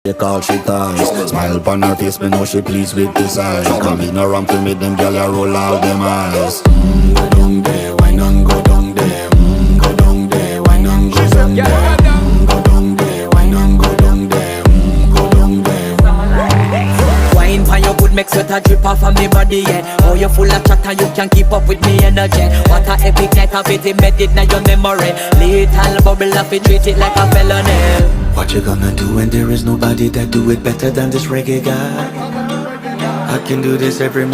They call she ties. Smile upon her face, me know she pleased with this eyes. Come in around to me, them gyal a roll out them eyes. Go down there, why not go down there? Go down there, why not go down there? Go down there, why not go down there? Go down there. Wine pan your good, make sweat a drip off of me body, yeah. Oh, you full of chatter, you can't keep up with me energy. What a epic night of it, embedded in your memory. Little bubble up, it treat it like a felony. What you gonna do when there is nobody that do it better than this reggae guy? I can do this every morning.